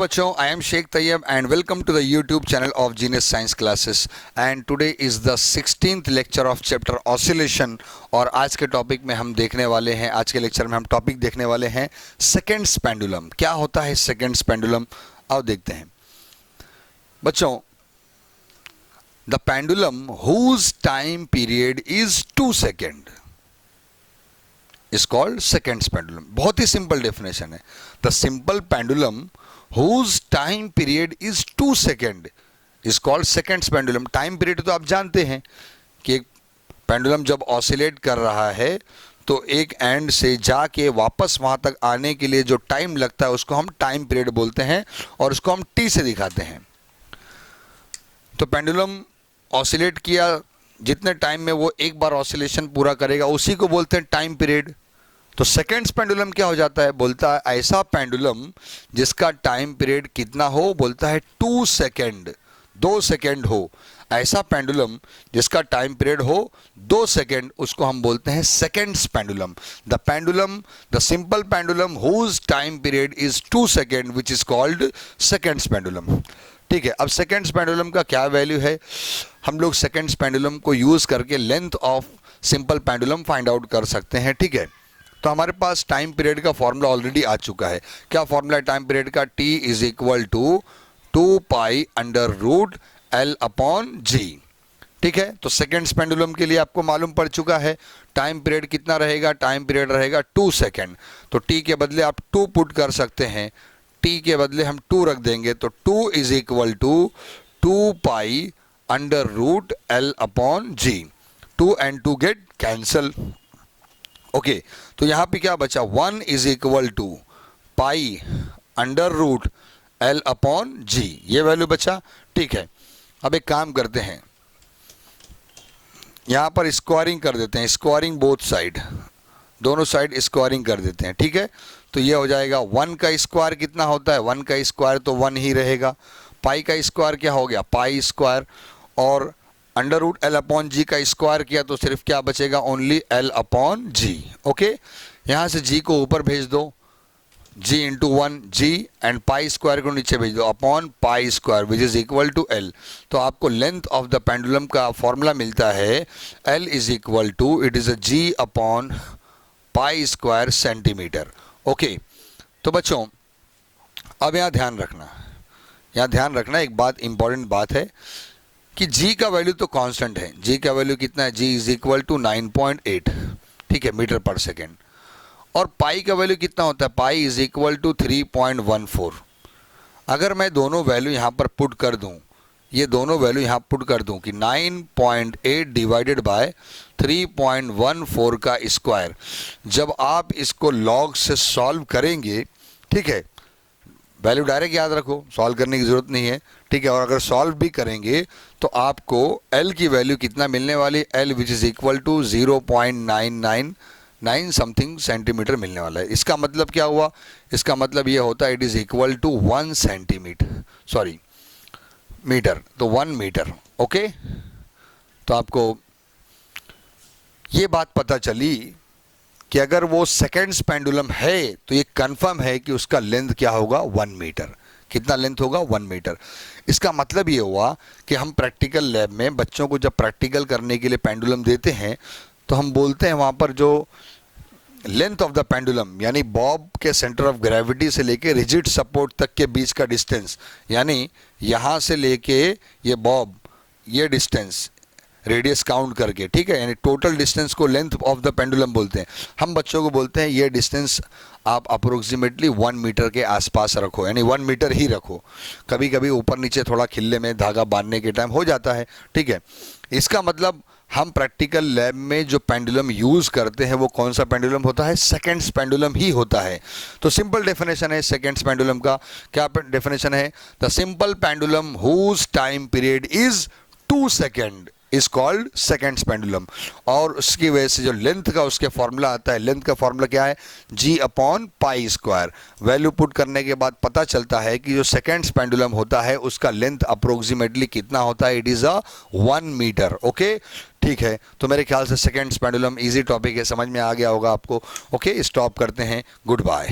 बच्चों, I am Sheikh Tayyab and welcome to the YouTube channel of Genius Science Classes. And today is the 16th lecture of chapter Oscillation. और आज के topic में हम देखने वाले हैं, आज के लेक्चर में हम टॉपिक देखने वाले हैं सेकेंड्स पेंडुलम. क्या होता है सेकेंड्स पेंडुलम, आओ देखते हैं. बच्चों, the pendulum whose time period is 2 seconds is called seconds pendulum. बहुत ही सिंपल डेफिनेशन है. The simple pendulum whose time period is 2 seconds is called seconds pendulum. Time period तो आप जानते हैं कि एक पेंडुलम जब ऑसिलेट कर रहा है तो एक एंड से जाके वापस वहाँ तक आने के लिए जो टाइम लगता है उसको हम टाइम पीरियड बोलते हैं और उसको हम टी से दिखाते हैं. तो पेंडुलम ऑसिलेट किया, जितने टाइम में वो एक बार ऑसिलेशन पूरा करेगा उसी को बोलते हैं टाइम पीरियड. तो सेकेंड्स पेंडुलम क्या हो जाता है, बोलता है ऐसा पेंडुलम जिसका टाइम पीरियड कितना हो, बोलता है 2 सेकेंड, 2 सेकेंड हो. ऐसा पेंडुलम जिसका टाइम पीरियड हो 2 सेकेंड, उसको हम बोलते हैं seconds pendulum. The pendulum, the simple pendulum whose time period is 2 second which is called seconds pendulum. ठीक है. अब सेकेंड्स पेंडुलम का क्या वैल्यू है, हम लोग सेकेंड्स पेंडुलम को यूज करके length of simple pendulum find out कर सकते हैं. ठीक है. तो हमारे पास टाइम पीरियड का फॉर्मूला ऑलरेडी आ चुका है. क्या फॉर्मूला है टाइम पीरियड का, T is equal to 2 pi under root L upon G. ठीक है. तो सेकेंड्स पेंडुलम के लिए आपको मालूम पड़ चुका है टाइम पीरियड कितना रहेगा, टाइम पीरियड रहेगा 2 सेकेंड. तो T के बदले आप 2 पुट कर सकते हैं, T के बदले हम 2 रख देंगे. तो 2 is equal to 2 pi under root L upon G. 2 and 2 get cancel. Okay. तो यहाँ पे क्या बचा, 1 is equal to pi under root L upon G, ये वैल्यू बचा. ठीक है. अब एक काम करते हैं, यहाँ पर स्क्वायरिंग कर देते हैं, स्क्वायरिंग बोथ साइड, दोनों साइड स्क्वायरिंग कर देते हैं. ठीक है. तो ये हो जाएगा 1 का स्क्वायर कितना होता है, 1 का स्क्वायर तो 1 ही रहेगा. पाई का स्क्वायर क्या हो गया, पाई स्क्वायर. और under root L upon G का स्क्वायर किया तो सिर्फ क्या बचेगा, only L upon G. Okay. यहाँ से G को ऊपर भेज दो, G into 1 G and pi square को नीचे भेज दो upon pi square which is equal to L. तो आपको लेंथ ऑफ द पेंडुलम का फॉर्मूला मिलता है L is equal to, it is a G upon pi square centimetre. Okay. तो बच्चों अब यहाँ ध्यान रखना, एक बात इंपॉर्टेंट बात है कि G का वैल्यू तो कांस्टेंट है. G का वैल्यू कितना है, G इज इक्वल टू 9.8. ठीक है, मीटर पर सेकेंड. और पाई का वैल्यू कितना होता है, पाई इज इक्वल टू 3.14. अगर मैं दोनों वैल्यू यहाँ पर पुट कर दूँ, ये दोनों वैल्यू यहाँ पुट कर दूँ कि 9.8 डिवाइडेड बाय 3.14 का स्क्वायर, जब आप इसको लॉग से सॉल्व करेंगे, ठीक है, वैल्यू डायरेक्ट याद रखो, सॉल्व करने की ज़रूरत नहीं है. ठीक है. और अगर सॉल्व भी करेंगे तो आपको L की वैल्यू कितना मिलने वाली, L which is equal to 0.999 something centimetre मिलने वाला है. इसका मतलब क्या हुआ, इसका मतलब ये होता है it is equal to 1 centimetre, sorry metre, तो 1 मीटर. ओके. तो आपको ये बात पता चली कि अगर वो सेकेंड्स पेंडुलम है तो ये कंफर्म है कि उसका लेंथ क्या होगा, 1 मीटर. कितना लेंथ होगा, 1 मीटर. इसका मतलब ये हुआ कि हम प्रैक्टिकल लैब में बच्चों को जब प्रैक्टिकल करने के लिए पेंडुलम देते हैं तो हम बोलते हैं वहाँ पर जो लेंथ ऑफ द पेंडुलम यानी बॉब के सेंटर ऑफ ग्रेविटी से लेके रिजिड सपोर्ट तक के बीच का डिस्टेंस, यानी यहाँ से लेके ये बॉब, ये डिस्टेंस रेडियस काउंट करके, ठीक है, यानी टोटल डिस्टेंस को लेंथ ऑफ द पेंडुलम बोलते हैं. हम बच्चों को बोलते हैं ये डिस्टेंस आप अप्रोक्सीमेटली 1 मीटर के आसपास रखो, यानी 1 मीटर ही रखो. कभी कभी ऊपर नीचे थोड़ा खिल्ले में धागा बांधने के टाइम हो जाता है. ठीक है. इसका मतलब हम प्रैक्टिकल लैब में जो पेंडुलम यूज़ करते हैं वो कौन सा पेंडुलम होता है, सेकेंड्स पेंडुलम ही होता है. तो सिंपल डेफिनेशन है सेकेंड्स पेंडुलम का. क्या डेफिनेशन है, the simple pendulum whose time period is 2 second is called seconds pendulum. और उसकी वजह से जो लेंथ का उसके फॉर्मूला आता है, लेंथ का फॉर्मूला क्या है, G upon pi square. Value put करने के बाद पता चलता है कि जो सेकेंड्स पेंडुलम होता है उसका लेंथ अप्रोक्सीमेटली कितना होता है, it is a 1 metre. Okay. ठीक है. तो मेरे ख्याल से सेकेंड्स पेंडुलम इजी टॉपिक है, समझ में आ गया होगा आपको. ओके. स्टॉप करते हैं. Good bye.